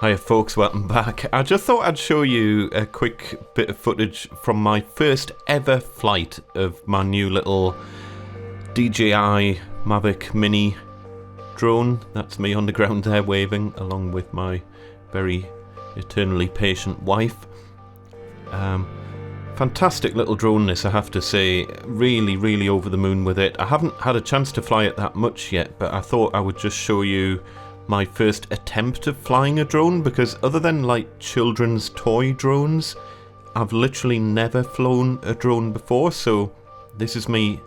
Hiya folks, welcome back. I just thought I'd show you a quick bit of footage from my first ever flight of my new little DJI Mavic Mini drone. That's me on the ground there waving along with my very eternally patient wife. Fantastic little drone this, I have to say. Really over the moon with it. I haven't had a chance to fly it that much yet, but I thought I would just show you my first attempt of flying a drone, because other than like children's toy drones, I've literally never flown a drone before, so this is me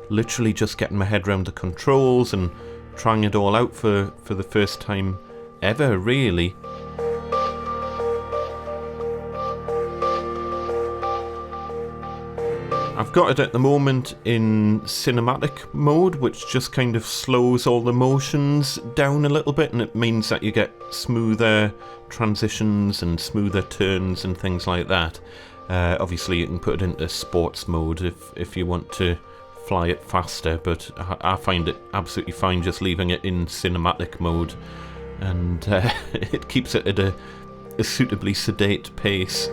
literally just getting my head around the controls and trying it all out for the first time ever, really. I've got it at the moment in cinematic mode, which just kind of slows all the motions down a little bit, and it means that you get smoother transitions and smoother turns and things like that. Obviously you can put it into sports mode if you want to fly it faster, but I find it absolutely fine just leaving it in cinematic mode, and it keeps it at a suitably sedate pace.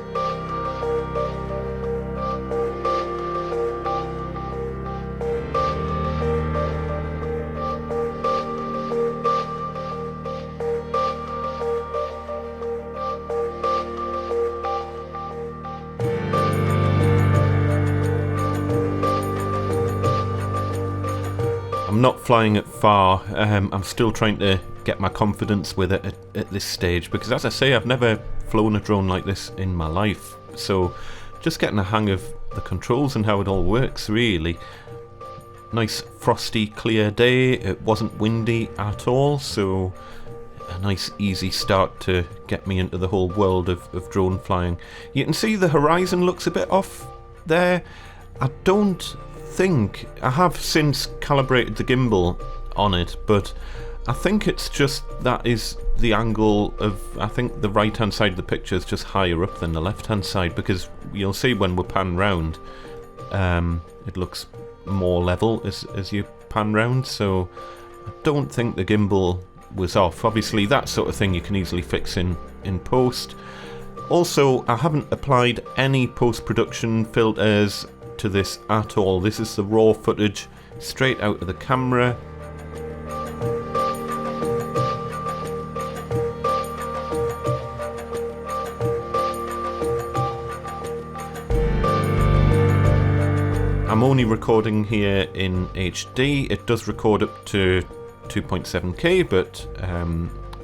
I'm not flying it far. I'm still trying to get my confidence with it at this stage, because as I say, I've never flown a drone like this in my life, so just getting a hang of the controls and how it all works, really. Nice frosty clear day, it wasn't windy at all, so a nice easy start to get me into the whole world of drone flying. You can see the horizon looks a bit off there. I don't think I have since calibrated the gimbal on it, but I think it's just that is the angle of, I think the right hand side of the picture is just higher up than the left hand side, because you'll see when we pan round it looks more level as you pan round, so I don't think the gimbal was off. Obviously that sort of thing you can easily fix in post. Also, I haven't applied any post-production filters to this at all. This is the raw footage straight out of the camera. I'm only recording here in HD. It does record up to 2.7K, but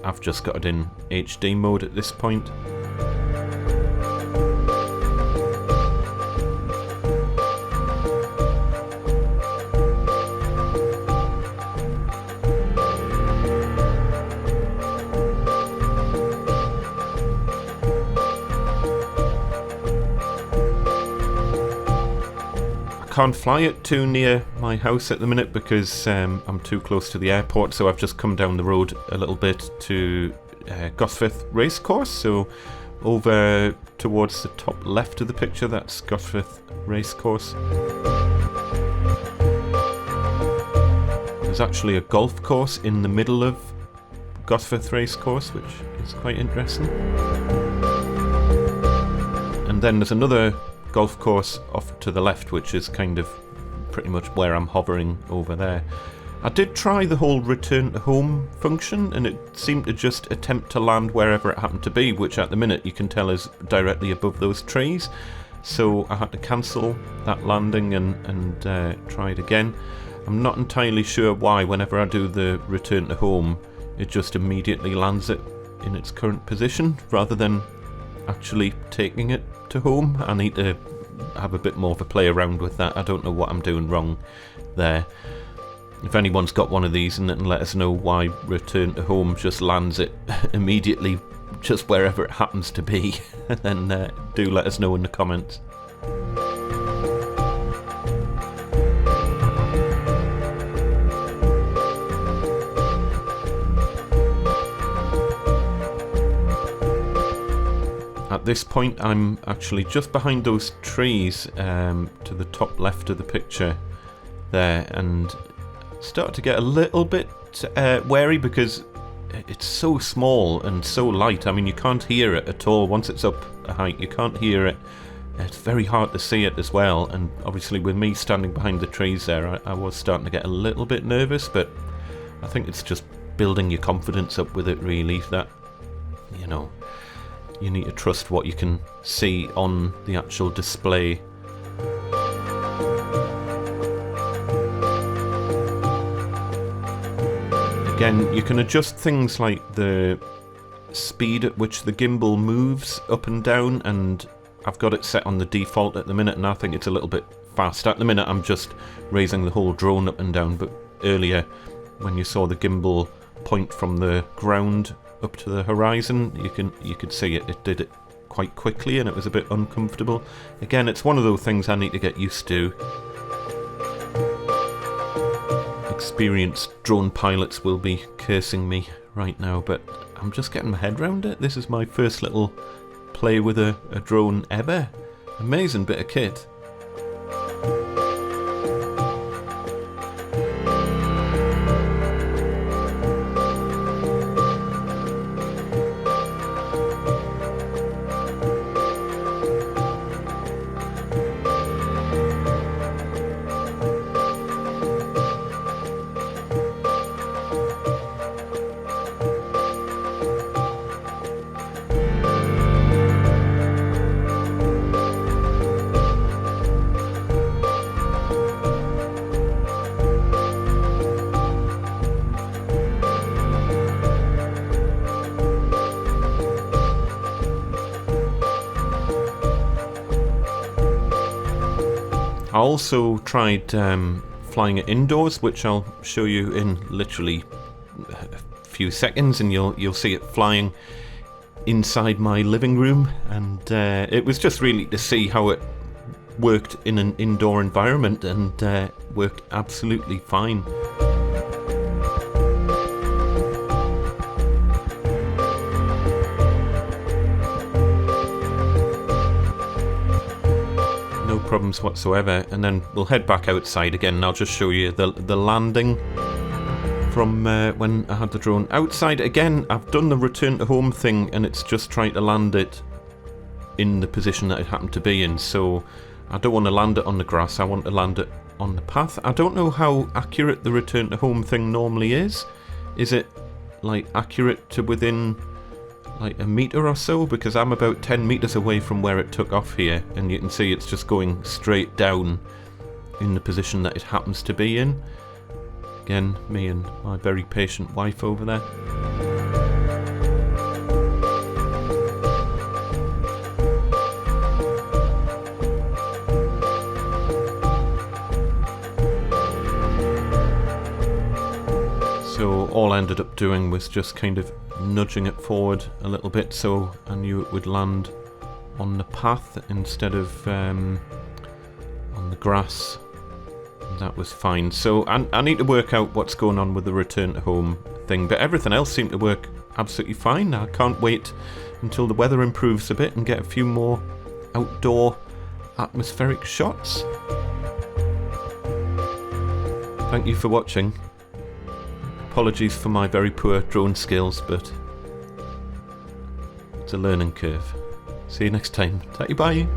I've just got it in HD mode at this point. Can't fly it too near my house at the minute because I'm too close to the airport, so I've just come down the road a little bit to Gosforth Racecourse, so over towards the top left of the picture, that's Gosforth Racecourse. There's actually a golf course in the middle of Gosforth Racecourse, which is quite interesting. And then there's another golf course off to the left, which is kind of pretty much where I'm hovering over there. I did try the whole return to home function, and it seemed to just attempt to land wherever it happened to be, which at the minute you can tell is directly above those trees, so I had to cancel that landing and try it again. I'm not entirely sure why whenever I do the return to home it just immediately lands it in its current position rather than actually taking it to home. I need to have a bit more of a play around with that. I don't know what I'm doing wrong there. If anyone's got one of these, and then let us know why return to home just lands it immediately just wherever it happens to be, then do let us know in the comments. At this point I'm actually just behind those trees to the top left of the picture there, and start to get a little bit wary because it's so small and so light. I mean, you can't hear it at all. Once it's up a height, you can't hear it. It's very hard to see it as well, and obviously with me standing behind the trees there, I was starting to get a little bit nervous, but I think it's just building your confidence up with it, really, that, you know, you need to trust what you can see on the actual display. Again, you can adjust things like the speed at which the gimbal moves up and down, and I've got it set on the default at the minute, and I think it's a little bit fast. At the minute I'm just raising the whole drone up and down, but earlier when you saw the gimbal point from the ground up to the horizon, you could see it did it quite quickly, and it was a bit uncomfortable. Again, it's one of those things I need to get used to. Experienced drone pilots will be cursing me right now, but I'm just getting my head around it. This is my first little play with a drone ever. Amazing bit of kit. I also tried flying it indoors, which I'll show you in literally a few seconds, and you'll see it flying inside my living room, and it was just really to see how it worked in an indoor environment, and worked absolutely fine. Problems whatsoever, and then we'll head back outside again, and I'll just show you the landing from when I had the drone outside. Again, I've done the return to home thing, and it's just trying to land it in the position that it happened to be in, so I don't want to land it on the grass, I want to land it on the path. I don't know how accurate the return to home thing normally is. Is it like accurate to within like a meter or so, because I'm about 10 meters away from where it took off here, and you can see it's just going straight down in the position that it happens to be in. Again, me and my very patient wife over there. So all I ended up doing was just kind of nudging it forward a little bit, so I knew it would land on the path instead of on the grass. That was fine. So I need to work out what's going on with the return to home thing, but everything else seemed to work absolutely fine. I can't wait until the weather improves a bit and get a few more outdoor atmospheric shots. Thank you for watching. Apologies for my very poor drone skills, but it's a learning curve. See you next time. Bye.